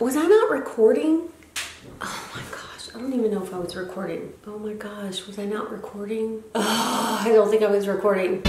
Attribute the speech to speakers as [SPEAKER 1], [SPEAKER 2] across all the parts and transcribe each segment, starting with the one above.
[SPEAKER 1] Was I not recording? Oh my gosh, I don't even know if I was recording. Oh my gosh, was I not recording? Oh, I don't think I was recording.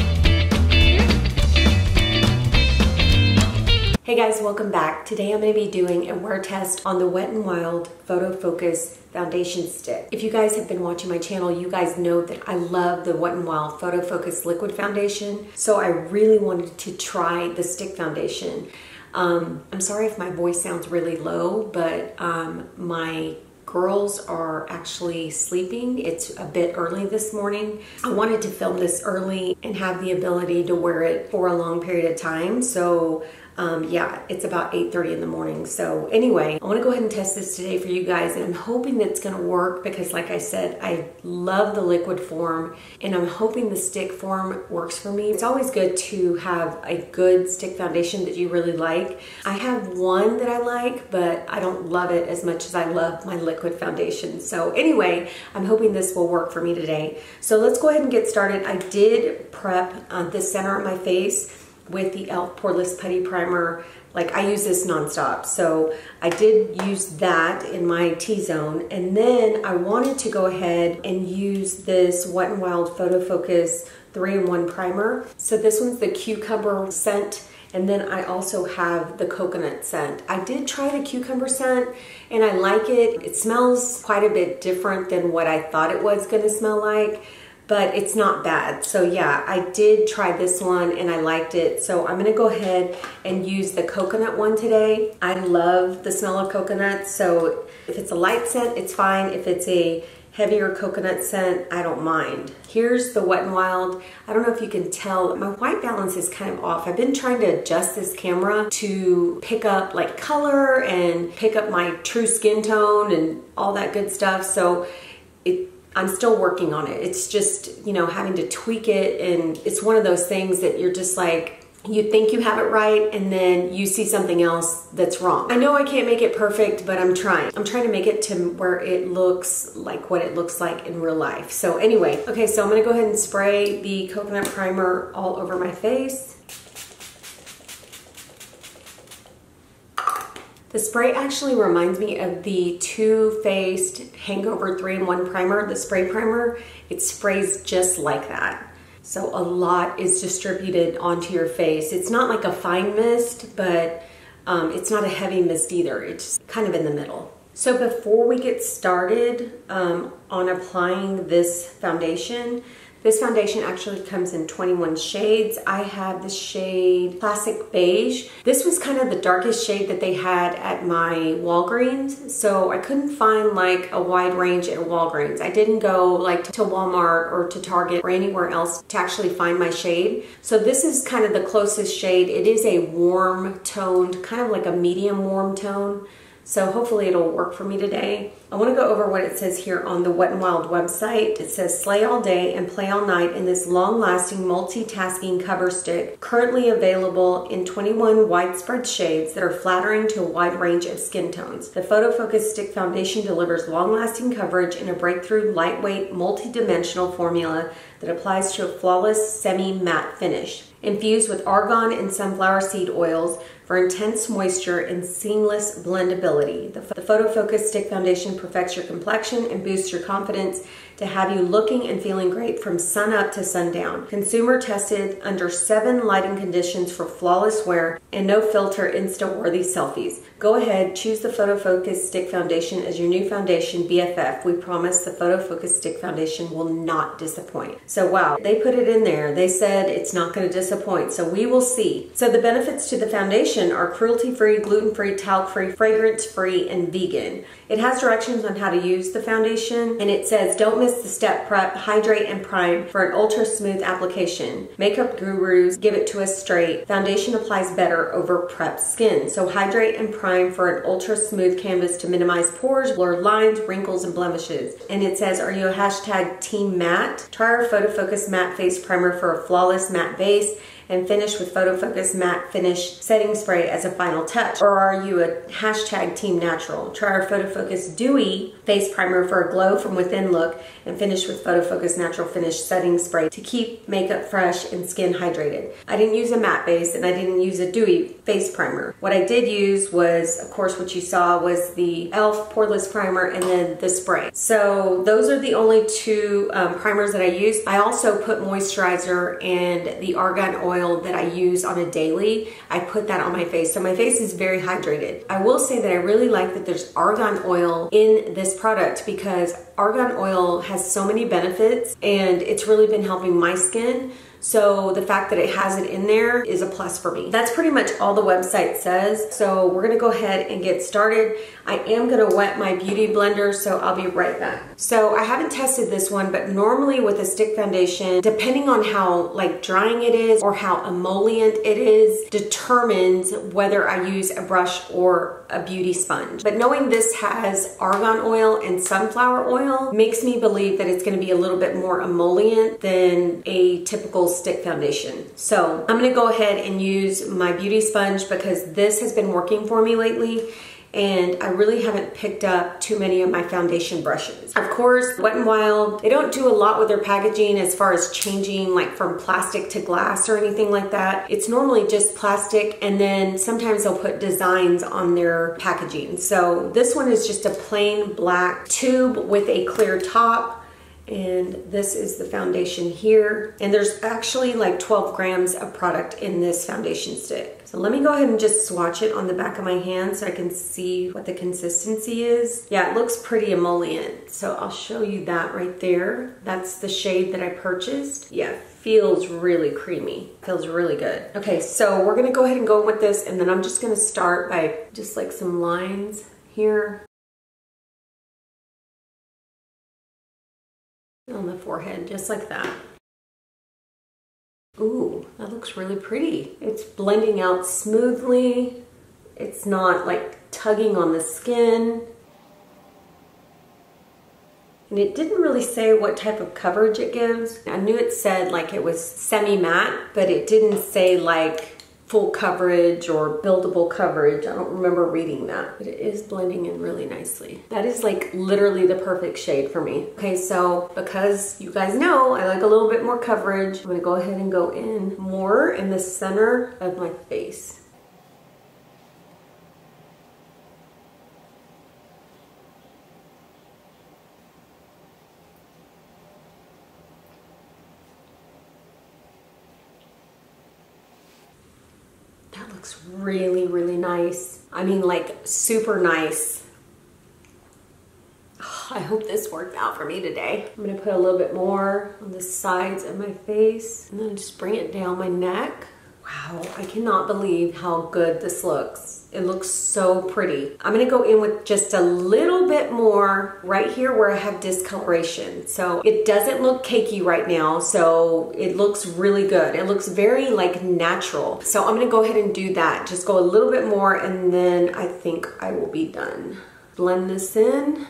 [SPEAKER 1] Hey guys, welcome back. Today I'm going to be doing a wear test on the Wet n Wild Photo Focus foundation stick. If you guys have been watching my channel, you guys know that I love the Wet n Wild Photo Focus liquid foundation. So I really wanted to try the stick foundation. I'm sorry if my voice sounds really low, but my girls are actually sleeping. It's a bit early this morning. I wanted to film this early and have the ability to wear it for a long period of time. So yeah, it's about 8:30 in the morning. So anyway, I want to go ahead and test this today for you guys, and I'm hoping that it's going to work because, like I said, I love the liquid form and I'm hoping the stick form works for me. It's always good to have a good stick foundation that you really like. I have one that I like, but I don't love it as much as I love my liquid foundation. So anyway, I'm hoping this will work for me today. So let's go ahead and get started. I did prep the center of my face with the e.l.f. Poreless Putty Primer. Like, I use this nonstop, so I did use that in my T-zone, and then I wanted to go ahead and use this Wet n Wild Photo Focus 3-in-1 primer. So this one's the cucumber scent, and then I also have the coconut scent. I did try the cucumber scent and I like it. It smells quite a bit different than what I thought it was gonna smell like, but it's not bad. So yeah, I did try this one and I liked it. So I'm gonna go ahead and use the coconut one today. I love the smell of coconut. So if it's a light scent, it's fine. If it's a heavier coconut scent, I don't mind. Here's the Wet n Wild. I don't know if you can tell, my white balance is kind of off. I've been trying to adjust this camera to pick up like color and pick up my true skin tone and all that good stuff. So I'm still working on it. It's just, you know, having to tweak it, and it's one of those things that you're just like, you think you have it right and then you see something else that's wrong. I know I can't make it perfect, but I'm trying. I'm trying to make it to where it looks like what it looks like in real life. So anyway, okay, so I'm gonna go ahead and spray the coconut primer all over my face. The spray actually reminds me of the Too Faced Hangover 3-in-1 primer, the spray primer. It sprays just like that. So a lot is distributed onto your face. It's not like a fine mist, but it's not a heavy mist either. It's kind of in the middle. So before we get started on applying this foundation actually comes in 21 shades. I have the shade Classic Beige. This was kind of the darkest shade that they had at my Walgreens, so I couldn't find like a wide range at Walgreens. I didn't go like to Walmart or to Target or anywhere else to actually find my shade. So this is kind of the closest shade. It is a warm toned, kind of like a medium warm tone. So hopefully it'll work for me today. I want to go over what it says here on the Wet n Wild website. It says, slay all day and play all night in this long-lasting multitasking cover stick, currently available in 21 widespread shades that are flattering to a wide range of skin tones. The Photo Focus Stick Foundation delivers long-lasting coverage in a breakthrough, lightweight, multi-dimensional formula that applies to a flawless semi-matte finish. Infused with argan and sunflower seed oils for intense moisture and seamless blendability. The Photo Focus Stick Foundation perfects your complexion and boosts your confidence to have you looking and feeling great from sun up to sundown. Consumer tested under 7 lighting conditions for flawless wear and no filter Insta-worthy selfies. Go ahead, choose the Photo Focus Stick Foundation as your new foundation BFF. We promise the Photo Focus Stick Foundation will not disappoint. So wow, they put it in there. They said it's not going to disappoint, so we will see. So the benefits to the foundation are cruelty-free, gluten-free, talc-free, fragrance-free, and vegan. It has directions on how to use the foundation, and it says don't miss the step: prep, hydrate, and prime for an ultra smooth application. Makeup gurus give it to us straight. Foundation applies better over prepped skin. So hydrate and prime for an ultra smooth canvas to minimize pores, blurred lines, wrinkles, and blemishes. And it says, are you a hashtag team matte? Try our Photo Focus Matte Face Primer for a flawless matte base and finish with Photo Focus Matte Finish Setting Spray as a final touch? Or are you a hashtag Team Natural? Try our Photo Focus Dewy Face Primer for a glow from within look and finish with Photo Focus Natural Finish Setting Spray to keep makeup fresh and skin hydrated. I didn't use a matte base and I didn't use a dewy face primer. What I did use was, of course, what you saw was the e.l.f. Poreless Primer and then the spray. So those are the only two primers that I used. I also put moisturizer and the argan oil that I use on a daily. I put that on my face. So my face is very hydrated. I will say that I really like that there's argan oil in this product because argan oil has so many benefits and it's really been helping my skin. So the fact that it has it in there is a plus for me. That's pretty much all the website says. So we're gonna go ahead and get started. I am gonna wet my beauty blender, so I'll be right back. So I haven't tested this one, but normally with a stick foundation, depending on how like drying it is or how emollient it is, determines whether I use a brush or a beauty sponge. But knowing this has argan oil and sunflower oil makes me believe that it's gonna be a little bit more emollient than a typical stick foundation. So I'm gonna go ahead and use my beauty sponge because this has been working for me lately and I really haven't picked up too many of my foundation brushes. Of course, Wet n Wild, they don't do a lot with their packaging as far as changing like from plastic to glass or anything like that. It's normally just plastic and then sometimes they'll put designs on their packaging. So this one is just a plain black tube with a clear top. And this is the foundation here. And there's actually like 12 grams of product in this foundation stick. So let me go ahead and just swatch it on the back of my hand so I can see what the consistency is. Yeah, it looks pretty emollient. So I'll show you that right there. That's the shade that I purchased. Yeah, feels really creamy. Feels really good. Okay, so we're gonna go ahead and go with this and then I'm just gonna start by just like some lines here. On the forehead, just like that. Ooh, that looks really pretty. It's blending out smoothly. It's not like tugging on the skin. And it didn't really say what type of coverage it gives. I knew it said like it was semi-matte, but it didn't say like full coverage or buildable coverage. I don't remember reading that, but it is blending in really nicely. That is like literally the perfect shade for me. Okay, so because you guys know I like a little bit more coverage, I'm gonna go ahead and go in more in the center of my face. Looks really, really nice. I mean, like super nice. Oh, I hope this worked out for me today. I'm gonna put a little bit more on the sides of my face and then just bring it down my neck. Wow, I cannot believe how good this looks. It looks so pretty. I'm gonna go in with just a little bit more right here where I have discoloration. So it doesn't look cakey right now, so it looks really good. It looks very like natural. So I'm gonna go ahead and do that. Just go a little bit more and then I think I will be done. Blend this in.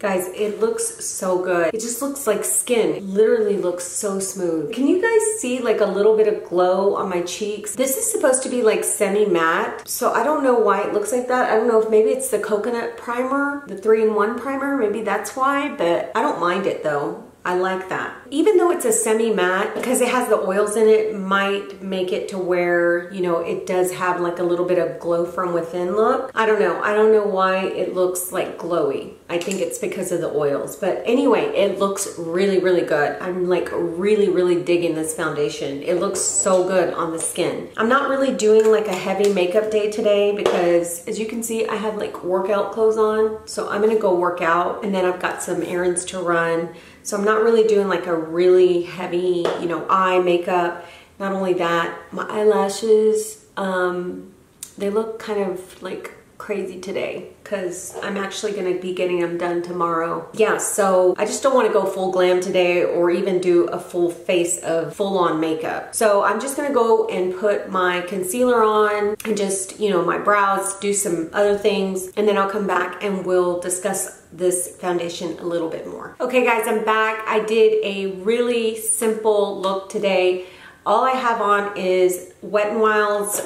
[SPEAKER 1] Guys, it looks so good. It just looks like skin. It literally looks so smooth. Can you guys see like a little bit of glow on my cheeks? This is supposed to be like semi-matte, so I don't know why it looks like that. I don't know if maybe it's the coconut primer, the 3-in-1 primer. Maybe that's why, but I don't mind it though. I like that. Even though it's a semi-matte, because it has the oils in it, might make it to where, you know, it does have like a little bit of glow from within look. I don't know. I don't know why it looks like glowy. I think it's because of the oils. But anyway, it looks really, really good. I'm like really, really digging this foundation. It looks so good on the skin. I'm not really doing like a heavy makeup day today because as you can see, I have like workout clothes on. So I'm gonna go work out and then I've got some errands to run. So I'm not really doing like a really heavy, you know, eye makeup. Not only that, my eyelashes, they look kind of like crazy today because I'm actually going to be getting them done tomorrow. Yeah, so I just don't want to go full glam today or even do a full face of full-on makeup. So I'm just going to go and put my concealer on and just, you know, my brows, do some other things, and then I'll come back and we'll discuss this foundation a little bit more. Okay guys, I'm back. I did a really simple look today. All I have on is Wet n Wild's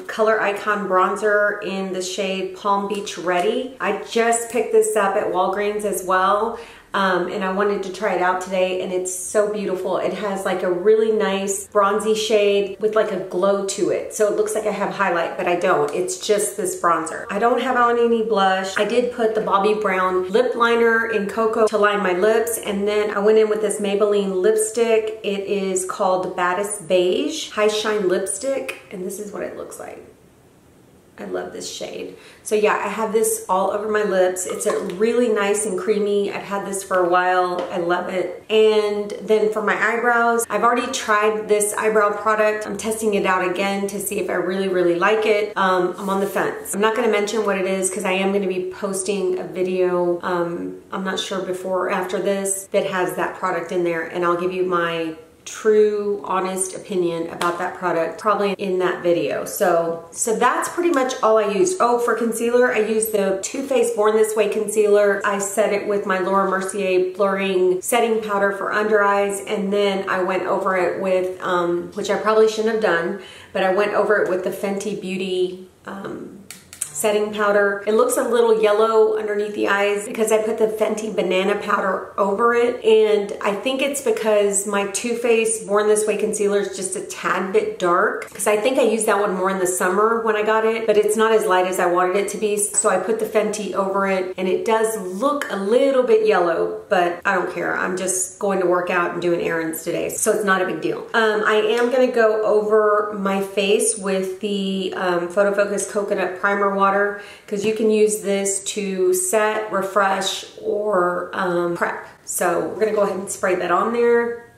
[SPEAKER 1] Color Icon Bronzer in the shade Palm Beach Ready. I just picked this up at Walgreens as well. And I wanted to try it out today, and it's so beautiful. It has like a really nice bronzy shade with like a glow to it. So it looks like I have highlight, but I don't. It's just this bronzer. I don't have on any blush. I did put the Bobbi Brown lip liner in Cocoa to line my lips, and then I went in with this Maybelline lipstick. It is called Baddest Beige High Shine Lipstick, and this is what it looks like. I love this shade. So yeah, I have this all over my lips. It's a really nice and creamy. I've had this for a while. I love it. And then for my eyebrows, I've already tried this eyebrow product. I'm testing it out again to see if I really, really like it. I'm on the fence. I'm not gonna mention what it is because I am gonna be posting a video, I'm not sure before or after this, that has that product in there, and I'll give you my true, honest opinion about that product probably in that video. So that's pretty much all I used. Oh, for concealer, I used the Too Faced Born This Way concealer. I set it with my Laura Mercier blurring setting powder for under eyes, and then I went over it with, which I probably shouldn't have done, but I went over it with the Fenty Beauty setting powder. It looks a little yellow underneath the eyes because I put the Fenty banana powder over it, and I think it's because my Too Faced Born This Way concealer is just a tad bit dark, because I think I used that one more in the summer when I got it, but it's not as light as I wanted it to be, so I put the Fenty over it, and it does look a little bit yellow, but I don't care. I'm just going to work out and doing errands today, so it's not a big deal. I am gonna go over my face with the Photo Focus Coconut Primer Water, because you can use this to set, refresh, or prep. So we're gonna go ahead and spray that on there.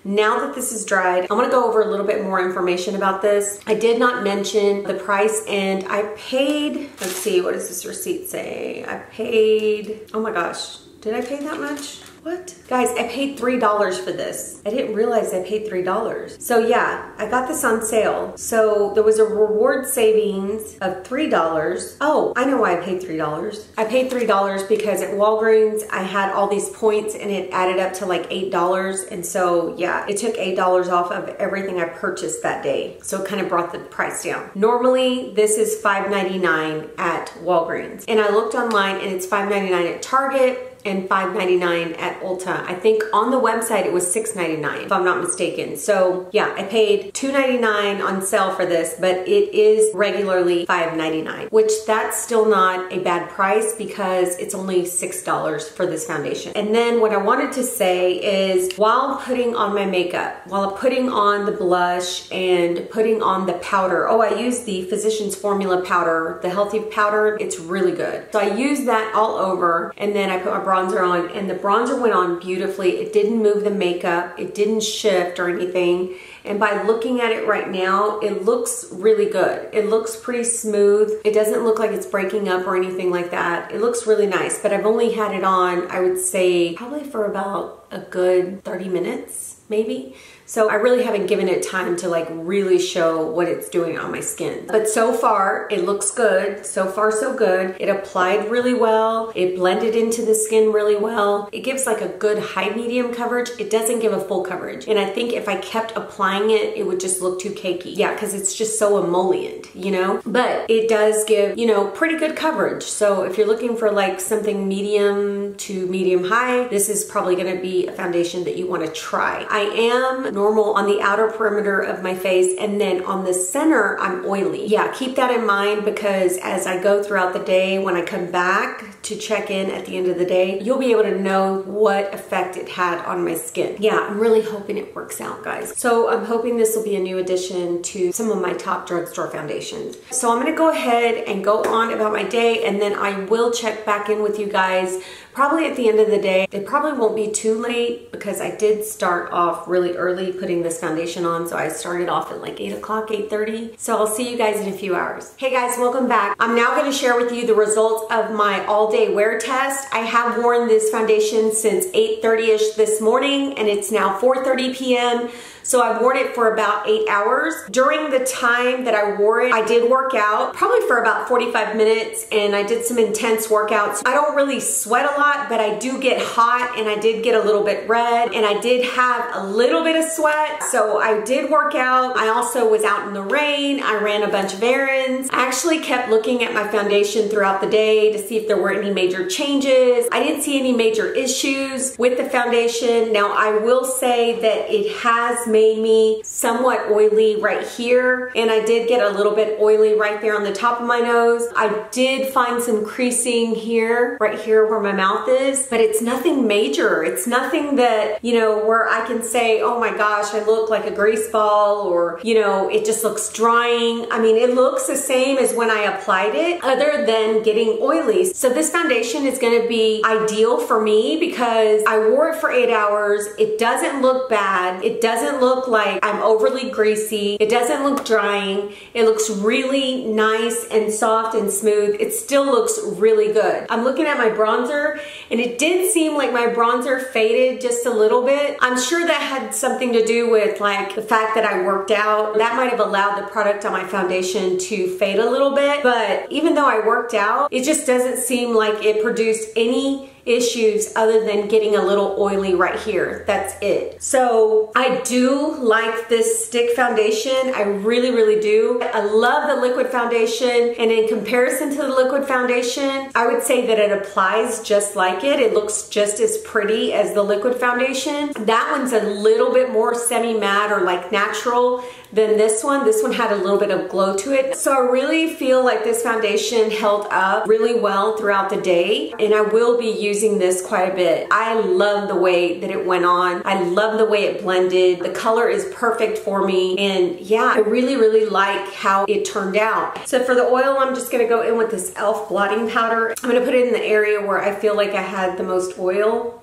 [SPEAKER 1] Now that this is dried, I'm gonna go over a little bit more information about this. I did not mention the price, and I paid, let's see, what does this receipt say? I paid, oh my gosh, did I pay that much? What? Guys, I paid $3 for this. I didn't realize I paid $3. So yeah, I got this on sale. So there was a reward savings of $3. Oh, I know why I paid $3. I paid $3 because at Walgreens, I had all these points and it added up to like $8. And so yeah, it took $8 off of everything I purchased that day. So it kind of brought the price down. Normally, this is $5.99 at Walgreens. And I looked online and it's $5.99 at Target and $5.99 at Ulta. I think on the website it was $6.99 if I'm not mistaken. So yeah, I paid $2.99 on sale for this, but it is regularly $5.99, which that's still not a bad price because it's only $6 for this foundation. And then what I wanted to say is, while putting on my makeup, while putting on the blush and putting on the powder, oh, I used the Physicians Formula powder, the healthy powder. It's really good. So I used that all over, and then I put my bronzer on, and the bronzer went on beautifully. It didn't move the makeup, it didn't shift or anything, and by looking at it right now, it looks really good. It looks pretty smooth. It doesn't look like it's breaking up or anything like that. It looks really nice, but I've only had it on, I would say, probably for about a good 30 minutes, maybe. So I really haven't given it time to like really show what it's doing on my skin. But so far, it looks good. So far, so good. It applied really well. It blended into the skin really well. It gives like a good high medium coverage. It doesn't give a full coverage. And I think if I kept applying it, it would just look too cakey. Yeah, because it's just so emollient, you know? But it does give, you know, pretty good coverage. So if you're looking for like something medium to medium high, this is probably gonna be a foundation that you wanna try. I am normal on the outer perimeter of my face, and then on the center I'm oily. Yeah, keep that in mind, because as I go throughout the day, when I come back to check in at the end of the day, you'll be able to know what effect it had on my skin. Yeah, I'm really hoping it works out, guys. So I'm hoping this will be a new addition to some of my top drugstore foundations. So I'm gonna go ahead and go on about my day, and then I will check back in with you guys probably at the end of the day. It probably won't be too late because I did start off really early putting this foundation on. So I started off at like 8 o'clock, 8:30. So I'll see you guys in a few hours. Hey guys, welcome back. I'm now gonna share with you the results of my all-day wear test. I have worn this foundation since 8:30ish this morning, and it's now 4:30 p.m. So I wore it for about 8 hours. During the time that I wore it, I did work out, probably for about 45 minutes, and I did some intense workouts. I don't really sweat a lot, but I do get hot, and I did get a little bit red, and I did have a little bit of sweat. So I did work out. I also was out in the rain. I ran a bunch of errands. I actually kept looking at my foundation throughout the day to see if there were any major changes. I didn't see any major issues with the foundation. Now I will say that it has made me somewhat oily right here, and I did get a little bit oily right there on the top of my nose. I did find some creasing here, right here where my mouth is, but it's nothing major. It's nothing that, you know, where I can say, oh my gosh, I look like a grease ball, or, you know, it just looks drying. I mean, it looks the same as when I applied it, other than getting oily. So this foundation is gonna be ideal for me because I wore it for 8 hours. It doesn't look bad. It doesn't look like I'm overly greasy. It doesn't look drying. It looks really nice and soft and smooth. It still looks really good. I'm looking at my bronzer, and it did seem like my bronzer faded just a little bit. I'm sure that had something to do with like the fact that I worked out. That might have allowed the product on my foundation to fade a little bit, but even though I worked out, it just doesn't seem like it produced any issues other than getting a little oily right here. That's it. So I do like this stick foundation. I really, really do. I love the liquid foundation, and in comparison to the liquid foundation, I would say that it applies just like it. It looks just as pretty as the liquid foundation. That one's a little bit more semi-matte or like natural than this one. This one had a little bit of glow to it. So I really feel like this foundation held up really well throughout the day, and I will be using this quite a bit. I love the way that it went on. I love the way it blended. The color is perfect for me, and yeah, I really, really like how it turned out. So for the oil, I'm just gonna go in with this e.l.f. blotting powder. I'm gonna put it in the area where I feel like I had the most oil.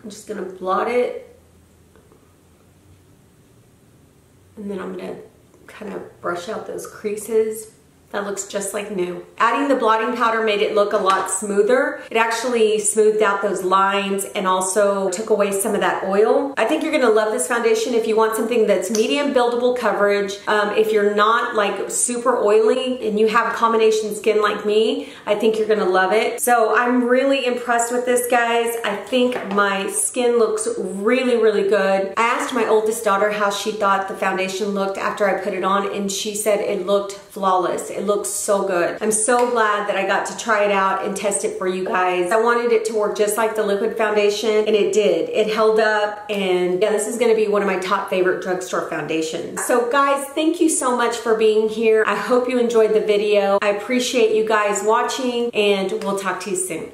[SPEAKER 1] I'm just gonna blot it. And then I'm gonna kind of brush out those creases. That looks just like new. Adding the blotting powder made it look a lot smoother. It actually smoothed out those lines and also took away some of that oil. I think you're gonna love this foundation if you want something that's medium buildable coverage. If you're not like super oily and you have combination skin like me, I think you're gonna love it. So I'm really impressed with this, guys. I think my skin looks really, really good. I asked my oldest daughter how she thought the foundation looked after I put it on, and she said it looked flawless. It looks so good. I'm so glad that I got to try it out and test it for you guys. I wanted it to work just like the liquid foundation, and it did. It held up, and yeah, this is gonna be one of my top favorite drugstore foundations. So guys, thank you so much for being here. I hope you enjoyed the video. I appreciate you guys watching, and we'll talk to you soon.